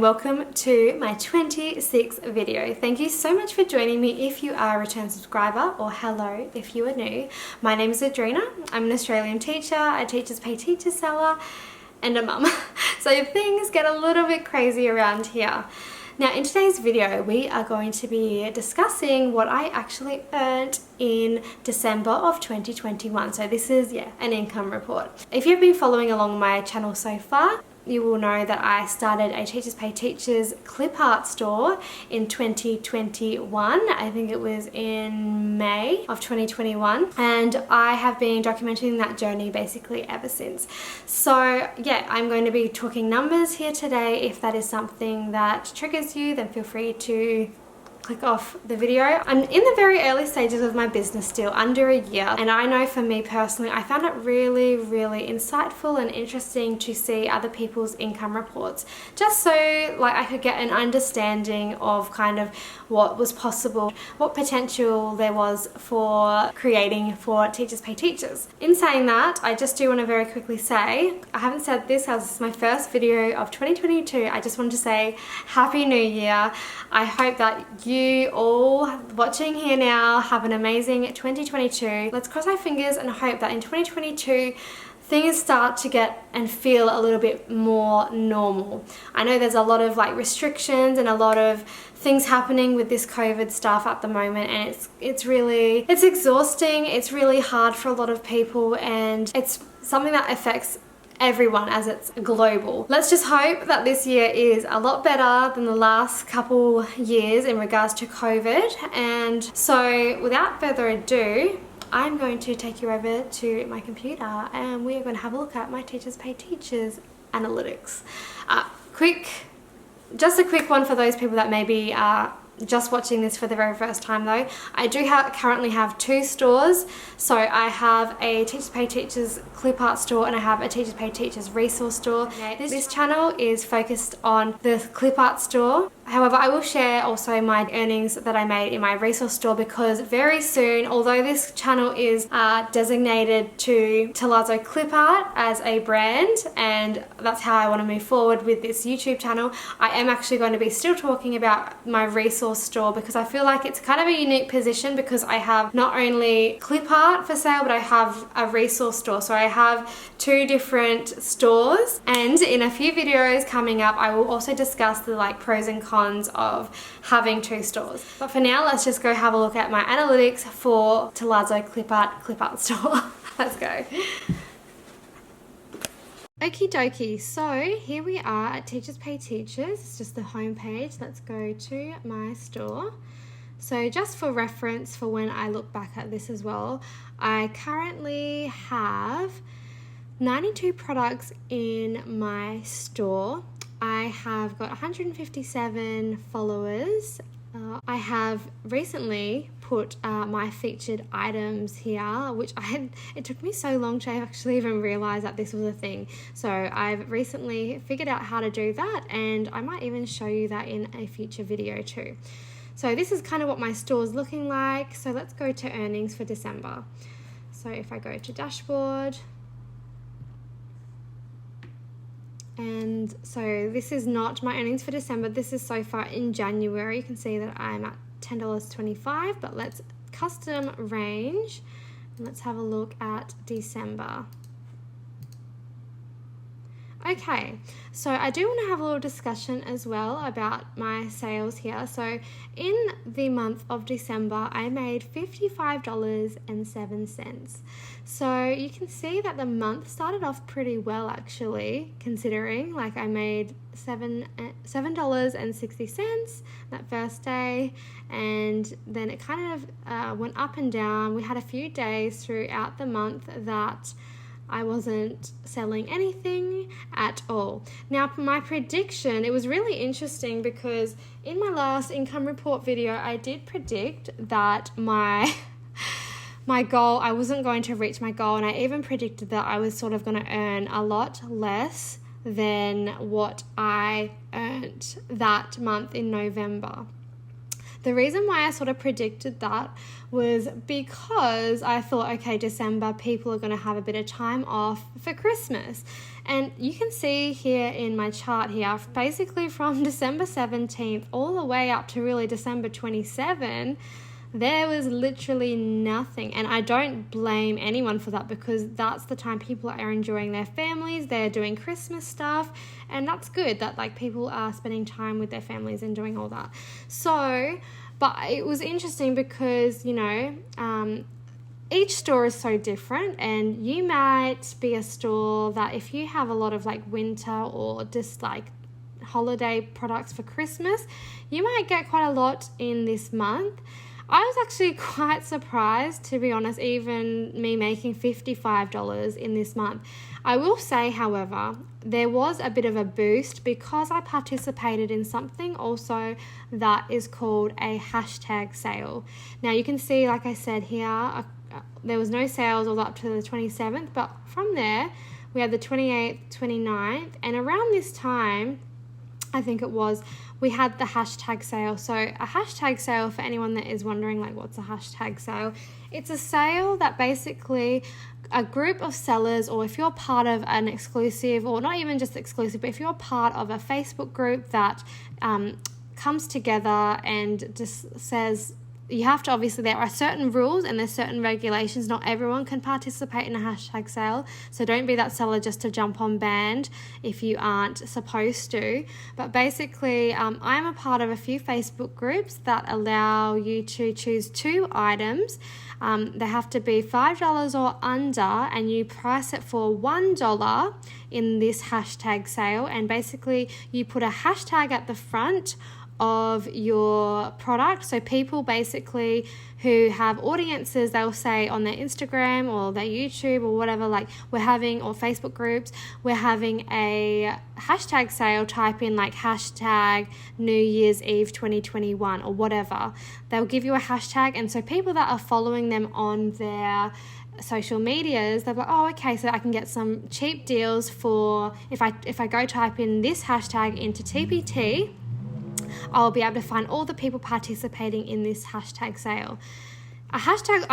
welcome to my 26th video. Thank you so much for joining me if you are a return subscriber, or hello if you are new. My name is Adrina. I'm an Australian teacher, a Teachers Pay Teachers seller, and a mum. So things get a little bit crazy around here. Now in today's video we are going to be discussing what I actually earned in December of 2021. So this is an income report. If you've been following along my channel so far, you will know that I started a Teachers Pay Teachers clip art store in 2021. I think it was in May of 2021, and I have been documenting that journey basically ever since. So yeah, I'm going to be talking numbers here today. If that is something that triggers you, then feel free to click off the video. I'm in the very early stages of my business still, under a year, and I know for me personally I found it really insightful and interesting to see other people's income reports, just so like I could get an understanding of kind of what was possible, what potential there was for creating for Teachers Pay Teachers. In saying that, I just do want to very quickly say, I haven't said this as this is my first video of 2022, I just wanted to say Happy New Year. I hope that you all watching here now have an amazing 2022. Let's cross our fingers and hope that in 2022 things start to get and feel a little bit more normal. I know there's a lot of like restrictions and a lot of things happening with this COVID stuff at the moment, and it's exhausting, it's really hard for a lot of people, and it's something that affects everyone as it's global. Let's just hope that this year is a lot better than the last couple years in regards to COVID. And so without further ado, I'm going to take you over to my computer and we are going to have a look at my Teachers Pay Teachers analytics. Just a quick one for those people that maybe are just watching this for the very first time though. I do currently have two stores. So I have a Teachers Pay Teachers clip art store and I have a Teachers Pay Teachers resource store. This channel is focused on the clip art store. However, I will share also my earnings that I made in my resource store, because very soon, although this channel is designated to Tealazzo Clipart as a brand, and that's how I want to move forward with this YouTube channel, I am actually going to be still talking about my resource store, because I feel like it's kind of a unique position, because I have not only clip art for sale, but I have a resource store. So I have two different stores, and in a few videos coming up I will also discuss the pros and cons of having two stores. But for now, let's just go have a look at my analytics for Tealazzo Clipart store. Let's go. Okie dokie, so here we are at Teachers Pay Teachers. It's just the home page. Let's go to my store. So just for reference for when I look back at this as well, I currently have 92 products in my store. I have got 157 followers. I have recently put my featured items here, which it took me so long to actually even realize that this was a thing. So I've recently figured out how to do that, and I might even show you that in a future video too. So this is kind of what my store is looking like. So let's go to earnings for December. So if I go to dashboard, and so this is not my earnings for December, this is so far in January. You can see that I'm at $10.25, but let's custom range and let's have a look at December. Okay, so I do want to have a little discussion as well about my sales here. So in the month of December, I made $55.07. So you can see that the month started off pretty well actually, considering I made $7.60 that first day, and then it kind of went up and down. We had a few days throughout the month that I wasn't selling anything at all. Now my prediction, it was really interesting, because in my last income report video I did predict that my goal, I wasn't going to reach my goal, and I even predicted that I was sort of going to earn a lot less than what I earned that month in November. The reason why I sort of predicted that was because I thought, okay, December, people are going to have a bit of time off for Christmas. And you can see here in my chart here, basically from December 17th all the way up to really December 27, there was literally nothing. And I don't blame anyone for that, because that's the time people are enjoying their families, they're doing Christmas stuff, and that's good that like people are spending time with their families and doing all that. So, but it was interesting because, you know, each store is so different, and you might be a store that if you have a lot of like winter or just like holiday products for Christmas, you might get quite a lot in this month. I was actually quite surprised, to be honest, even me making $55 in this month. I will say, however, there was a bit of a boost because I participated in something also that is called a hashtag sale. Now you can see, like I said here, there was no sales all up to the 27th, but from there we had the 28th, 29th, and around this time, I think it was, we had the hashtag sale. So a hashtag sale, for anyone that is wondering like what's a hashtag sale, it's a sale that basically a group of sellers, or if you're part of an exclusive, or not even just exclusive, but if you're part of a Facebook group that comes together and just says, you have to, obviously there are certain rules and there's certain regulations. Not everyone can participate in a hashtag sale, so don't be that seller just to jump on band if you aren't supposed to. But basically I'm a part of a few Facebook groups that allow you to choose 2 items. They have to be $5 or under, and you price it for $1 in this hashtag sale, and basically you put a hashtag at the front of your product. So people basically who have audiences, they'll say on their Instagram or their YouTube or whatever, like we're having, or Facebook groups, we're having a hashtag sale, type in like hashtag New Year's Eve 2021 or whatever. They'll give you a hashtag, and so people that are following them on their social medias, they're like, oh, okay, so I can get some cheap deals for, if I go type in this hashtag into TPT, I'll be able to find all the people participating in this hashtag sale. A hashtag,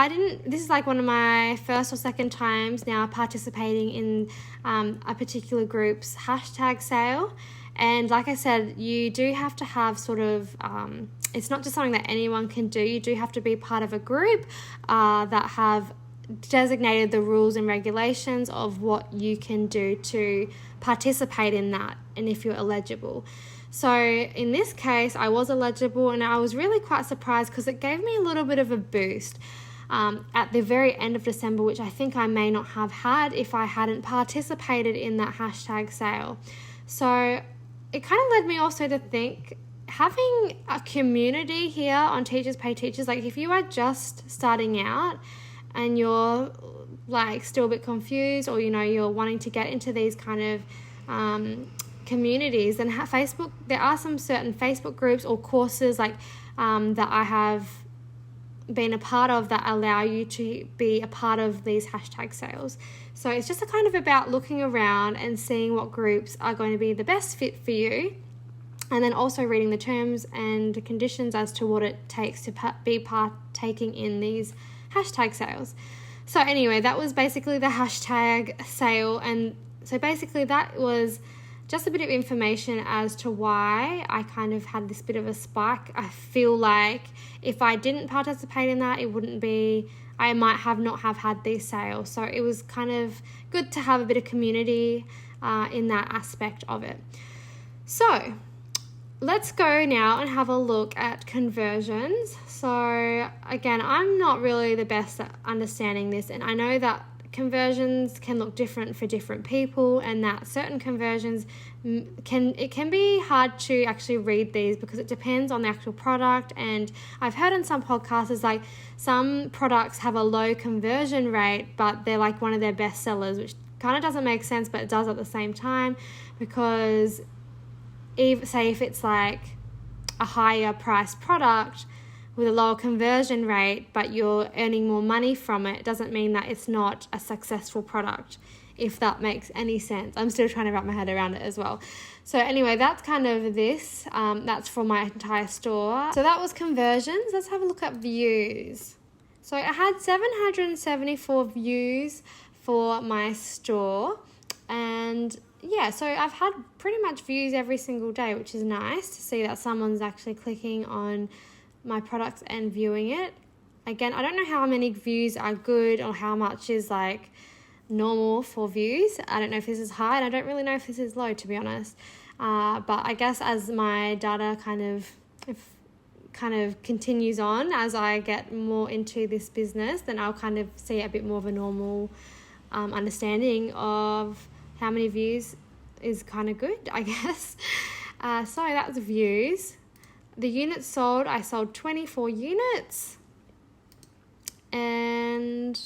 this is like one of my first or second times now participating in a particular group's hashtag sale. And like I said, you do have to have sort of, it's not just something that anyone can do. You do have to be part of a group that have designated the rules and regulations of what you can do to participate in that, and if you're eligible. So in this case, I was eligible, and I was really quite surprised because it gave me a little bit of a boost at the very end of December, which I think I may not have had if I hadn't participated in that hashtag sale. So it kind of led me also to think, having a community here on Teachers Pay Teachers, like if you are just starting out and you're like still a bit confused, or you know you're wanting to get into these kind of communities, and Facebook, there are some certain Facebook groups or courses like that I have been a part of that allow you to be a part of these hashtag sales. So it's just a kind of about looking around and seeing what groups are going to be the best fit for you, and then also reading the terms and conditions as to what it takes to be partaking in these hashtag sales. So anyway, that was basically the hashtag sale, and so basically that was just a bit of information as to why I kind of had this bit of a spike. I feel like if I didn't participate in that, it wouldn't be, I might have not have had these sales. So it was kind of good to have a bit of community in that aspect of it. So let's go now and have a look at conversions. So again, I'm not really the best at understanding this, and I know that conversions can look different for different people, and that certain conversions can be hard to actually read these because it depends on the actual product. And I've heard in some podcasts is like some products have a low conversion rate, but they're like one of their best sellers, which kind of doesn't make sense, but it does at the same time, because if it's like a higher price product with a lower conversion rate, but you're earning more money from it, doesn't mean that it's not a successful product. if that makes any sense. I'm still trying to wrap my head around it as well. So anyway, that's kind of this. That's for my entire store. So that was conversions. Let's have a look at views. So I had 774 views for my store, and yeah, so I've had pretty much views every single day, which is nice to see that someone's actually clicking on my products and viewing it. Again, I don't know how many views are good or how much is like normal for views. I don't know if this is high, and I don't really know if this is low, to be honest. But I guess as my data kind of continues on, as I get more into this business, then I'll kind of see a bit more of a normal understanding of how many views is kind of good, I guess. So that's views. The units sold, I sold 24 units. And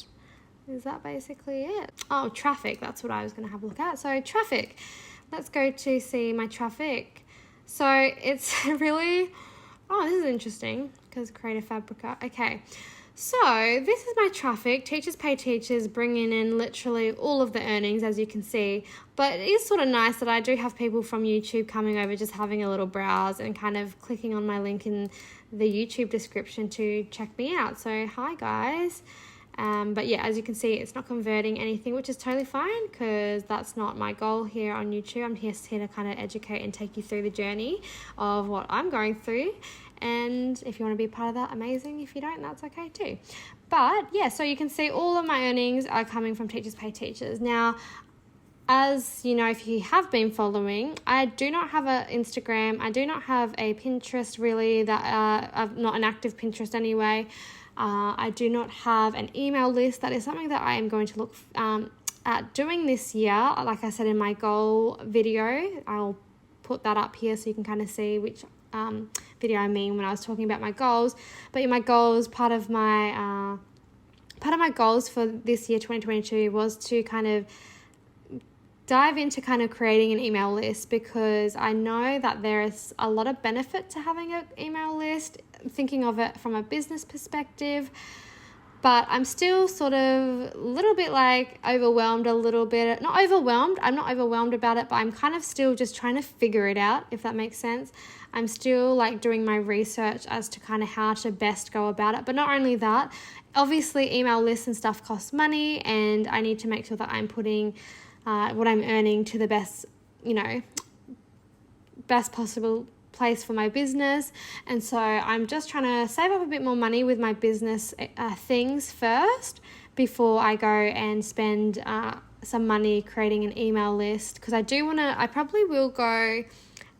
is that basically it? Oh, traffic, that's what I was going to have a look at. So traffic, let's go to see my traffic. So it's really, oh, this is interesting because Creative Fabrica. Okay, so this is my traffic. Teachers Pay Teachers, bringing in literally all of the earnings, as you can see. But it is sort of nice that I do have people from YouTube coming over, just having a little browse and kind of clicking on my link in the YouTube description to check me out. So hi guys. But yeah, as you can see, it's not converting anything, which is totally fine because that's not my goal here on YouTube. I'm just here to kind of educate and take you through the journey of what I'm going through. And if you want to be part of that, amazing. If you don't, that's okay too. But yeah, so you can see all of my earnings are coming from Teachers Pay Teachers. Now, as you know, if you have been following, I do not have an Instagram. I do not have a Pinterest, really. That I'm not an active Pinterest anyway. I do not have an email list. That is something that I am going to look at doing this year. Like I said in my goal video, I'll put that up here so you can kind of see which video I mean when I was talking about my goals. But in my goals, part of my goals for this year, 2022, was to kind of dive into kind of creating an email list, because I know that there is a lot of benefit to having an email list, thinking of it from a business perspective. But I'm still sort of a little bit like overwhelmed a little bit. Not overwhelmed, I'm not overwhelmed about it, but I'm kind of still just trying to figure it out, if that makes sense. I'm still like doing my research as to kind of how to best go about it. But not only that, obviously email lists and stuff cost money, and I need to make sure that I'm putting what I'm earning to the best, best possible place for my business. And so I'm just trying to save up a bit more money with my business things first before I go and spend some money creating an email list, because I probably will go,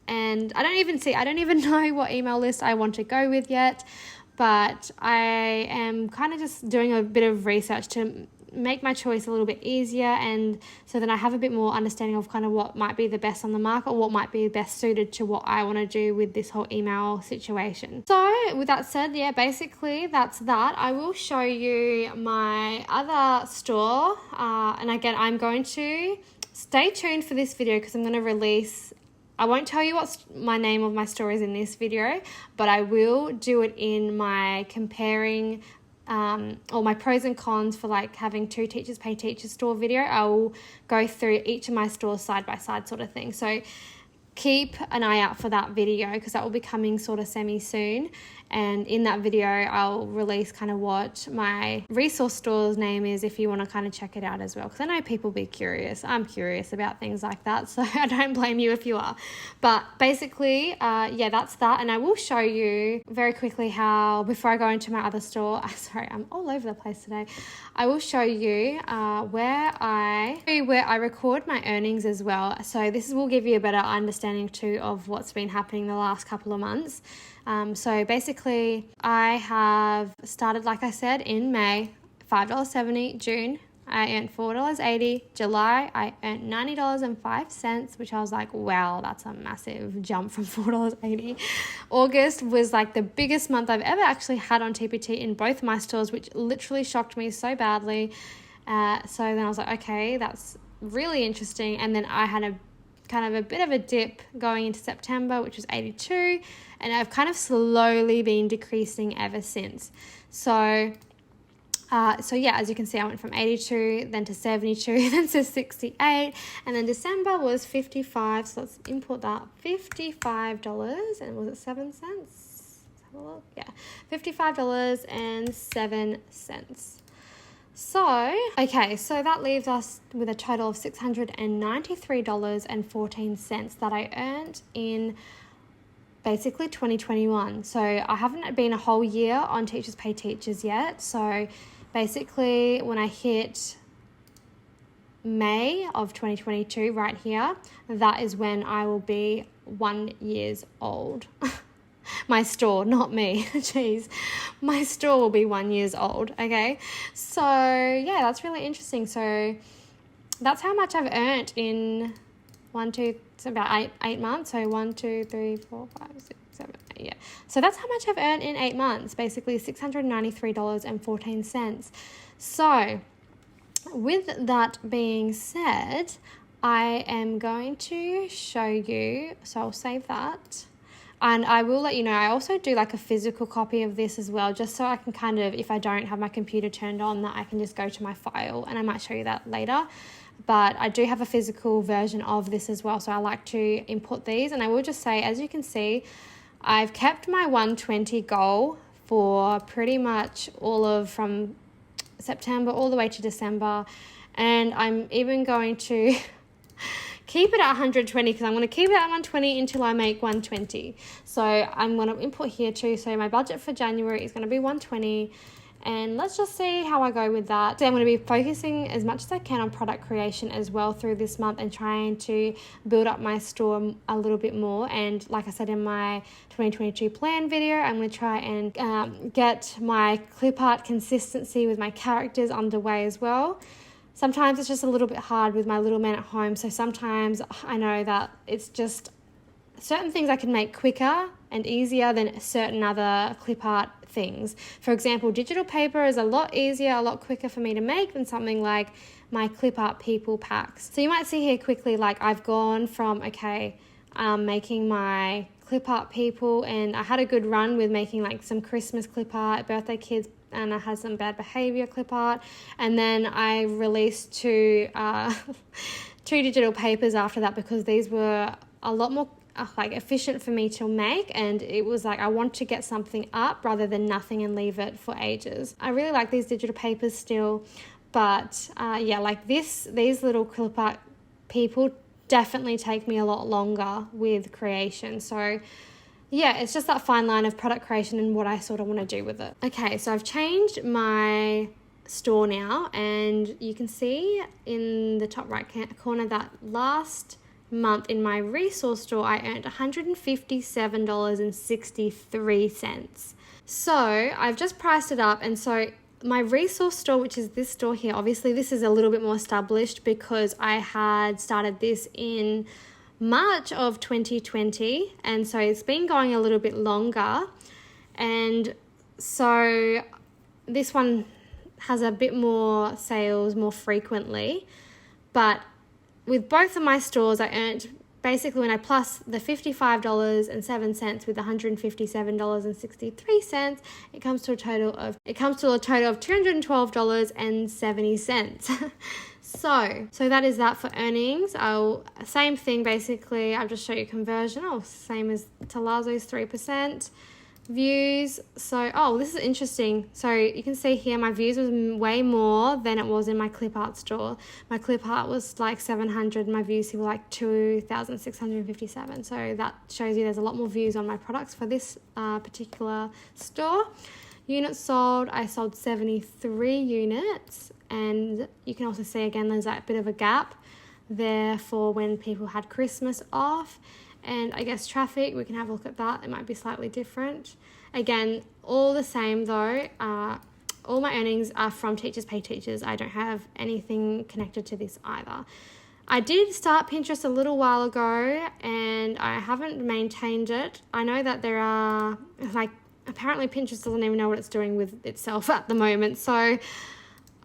and I don't even know what email list I want to go with yet, but I am kind of just doing a bit of research to make my choice a little bit easier, and so that I have a bit more understanding of kind of what might be the best on the market, or what might be best suited to what I want to do with this whole email situation. So with that said, yeah, basically that's that. I will show you my other store, and again, I'm going to stay tuned for this video because I'm going to release, I won't tell you what my name of my store is in this video, but I will do it in my comparing or my pros and cons for like having two Teachers Pay Teachers store video. I will go through each of my stores side by side sort of thing. So keep an eye out for that video, because that will be coming sort of semi soon. And in that video, I'll release kind of what my resource store's name is, if you want to kind of check it out as well. Because I know people be curious. I'm curious about things like that, so I don't blame you if you are. But basically, yeah, that's that. And I will show you very quickly how, before I go into my other store, sorry, I'm all over the place today. I will show you where I record my earnings as well. So this will give you a better understanding too of what's been happening the last couple of months. So basically I have started, like I said, in May, $5.70, June I earned $4.80, July I earned $90.05, which I was like, wow, that's a massive jump from $4.80. August was like the biggest month I've ever actually had on TPT in both my stores, which literally shocked me so badly. So then I was like, okay, that's really interesting. And then I had a kind of a bit of a dip going into September, which was 82, and I've kind of slowly been decreasing ever since. So So yeah, as you can see, I went from 82, then to 72, then to 68, and then December was 55. So let's import that, $55, and was it 7 cents? Let's have a look. Yeah, $55.07. So, okay, so that leaves us with a total of $693.14 that I earned in basically 2021. So I haven't been a whole year on Teachers Pay Teachers yet. So basically when I hit May of 2022 right here, that is when I will be 1 year old. My store, not me. Jeez. My store will be 1 year old. Okay. So yeah, that's really interesting. So that's how much I've earned in it's about eight months. So 1, 2, 3, 4, 5, 6, 7, 8. Yeah. So that's how much I've earned in 8 months, basically $693.14. So with that being said, I am going to show you, so I'll save that. And I will let you know, I also do like a physical copy of this as well, just so I can kind of, if I don't have my computer turned on, that I can just go to my file, and I might show you that later. But I do have a physical version of this as well, so I like to input these. And I will just say, as you can see, I've kept my 120 goal for pretty much from September all the way to December. And I'm even going to keep it at 120, because I'm going to keep it at 120 until I make 120. So I'm going to import here too. So my budget for January is going to be 120. And let's just see how I go with that. So I'm going to be focusing as much as I can on product creation as well through this month, and trying to build up my store a little bit more. And like I said in my 2022 plan video, I'm going to try and get my clip art consistency with my characters underway as well. Sometimes it's just a little bit hard with my little man at home. So sometimes I know that it's just certain things I can make quicker and easier than certain other clip art things. For example, digital paper is a lot easier, a lot quicker for me to make than something like my clip art people packs. So you might see here quickly, like I've gone from, making my clip art people, and I had a good run with making like some Christmas clip art, birthday kids, and I had some bad behavior clip art. And then I released two digital papers after that, because these were a lot more efficient for me to make, and it was like I want to get something up rather than nothing and leave it for ages. I really like these digital papers still, but these little clip art people definitely take me a lot longer with creation. So yeah, it's just that fine line of product creation and what I sort of want to do with it. Okay, so I've changed my store now, and you can see in the top right corner that last month in my resource store I earned $157.63. So I've just priced it up, and so my resource store, which is this store here, obviously this is a little bit more established because I had started this in March of 2020, and so it's been going a little bit longer. And so this one has a bit more sales more frequently, but with both of my stores, I earned, basically when I plus the $55.07 with $157.63, it comes to a total of $212.70. So that is that for earnings. Same thing basically. I'll just show you conversion. Same as Tealazzo's 3%. Views. So this is interesting. So you can see here my views was way more than it was in my clip art store. My clip art was like 700, my views here were like 2,657. So that shows you there's a lot more views on my products for this particular store. Units sold, I sold 73 units, and you can also see again there's that bit of a gap there for when people had Christmas off. And I guess traffic, we can have a look at that. It might be slightly different. Again, all the same though. All my earnings are from Teachers Pay Teachers. I don't have anything connected to this either. I did start Pinterest a little while ago, and I haven't maintained it. I know that there are, apparently Pinterest doesn't even know what it's doing with itself at the moment. So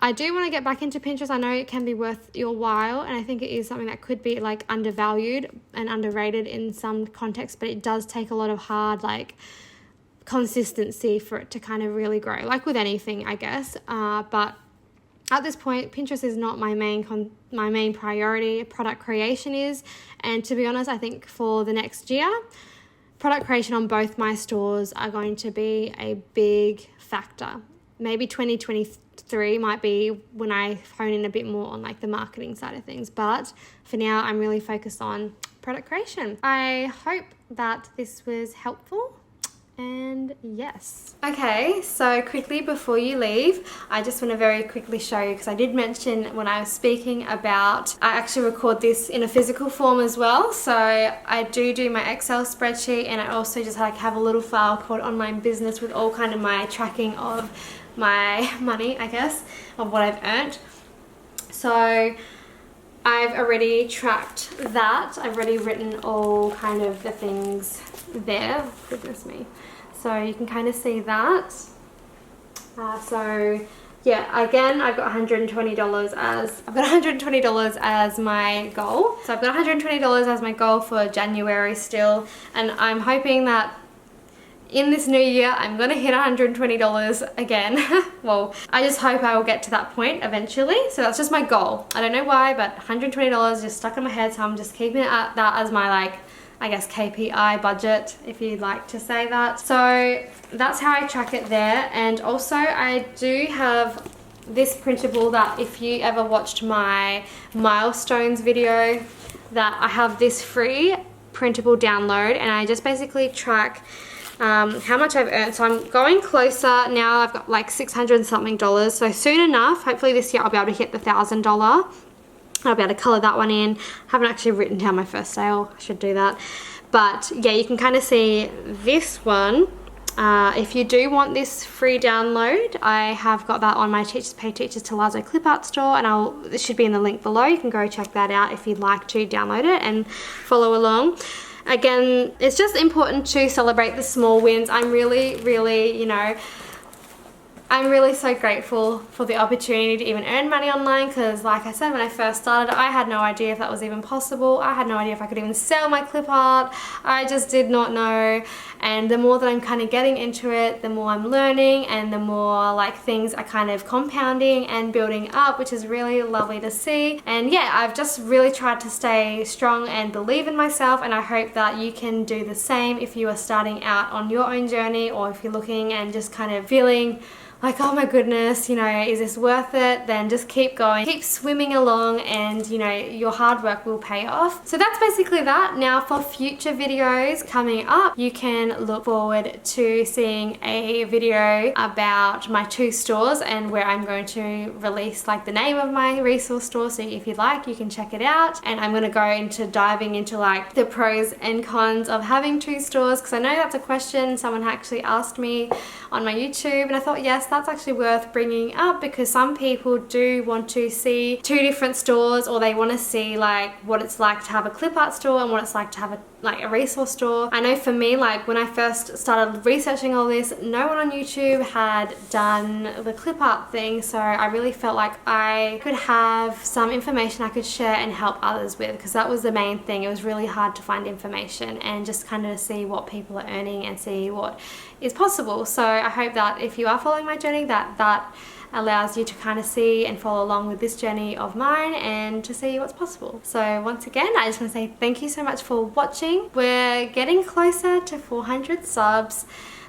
I do want to get back into Pinterest. I know it can be worth your while, and I think it is something that could be undervalued and underrated in some contexts, but it does take a lot of hard consistency for it to kind of really grow, like with anything, I guess. But at this point, Pinterest is not my main priority. Product creation is, and to be honest, I think for the next year, product creation on both my stores are going to be a big factor. Maybe 2023 might be when I hone in a bit more on like the marketing side of things. But for now, I'm really focused on product creation. I hope that this was helpful. And yes. Okay, so quickly before you leave, I just want to very quickly show you, because I did mention when I was speaking about, I actually record this in a physical form as well. So I do my Excel spreadsheet, and I also just like have a little file called Online Business with all kind of my tracking of my money, I guess, of what I've earned. So I've already tracked that. I've already written all kind of the things there. Goodness me. So you can kind of see that. So yeah, again, I've got $120 as my goal. So I've got $120 as my goal for January still, and I'm hoping that in this new year I'm gonna hit $120 again. Well, I just hope I will get to that point eventually. So that's just my goal. I don't know why, but $120 just stuck in my head, so I'm just keeping it at that as my, like, I guess KPI budget, if you'd like to say that. So that's how I track it there. And also I do have this printable that if you ever watched my milestones video, that I have this free printable download, and I just basically track how much I've earned. So I'm going closer now. I've got like $600 and something. So soon enough, hopefully this year, I'll be able to hit the $1,000. I'll be able to color that one in. I haven't actually written down my first sale. I should do that. But yeah, you can kind of see this one. If you do want this free download, I have got that on my Teachers Pay Teachers Tealazzo Clipart store, and this should be in the link below. You can go check that out if you'd like to download it and follow along. Again, it's just important to celebrate the small wins. I'm really, you know, I'm really so grateful for the opportunity to even earn money online, because like I said, when I first started, I had no idea if that was even possible. I had no idea if I could even sell my clip art. I just did not know. And the more that I'm kind of getting into it, the more I'm learning, and the more like things are kind of compounding and building up, which is really lovely to see. And yeah, I've just really tried to stay strong and believe in myself, and I hope that you can do the same if you are starting out on your own journey, or if you're looking and just kind of feeling like, oh my goodness, you know, is this worth it? Then just keep going, keep swimming along, and you know, your hard work will pay off. So that's basically that. Now for future videos coming up, you can look forward to seeing a video about my 2 stores and where I'm going to release like the name of my resource store. So if you'd like, you can check it out. And I'm going to go into diving into like the pros and cons of having 2 stores, because I know that's a question someone actually asked me on my YouTube, and I thought, yes, that's actually worth bringing up, because some people do want to see 2 different stores, or they want to see like what it's like to have a clip art store and what it's like to have a resource store. I know for me, like when I first started researching all this, no one on YouTube had done the clip art thing, so I really felt like I could have some information I could share and help others with, because that was the main thing. It was really hard to find information and just kind of see what people are earning and see what is possible. So I hope that if you are following my journey, that allows you to kind of see and follow along with this journey of mine and to see what's possible. So once again, I just want to say thank you so much for watching. We're getting closer to 400 subs.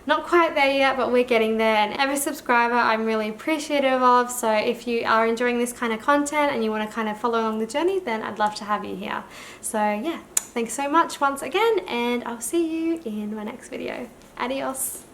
Not quite there yet, but we're getting there, and every subscriber I'm really appreciative of. So if you are enjoying this kind of content and you want to kind of follow along the journey, then I'd love to have you here. So yeah, thanks so much once again, and I'll see you in my next video. Adios.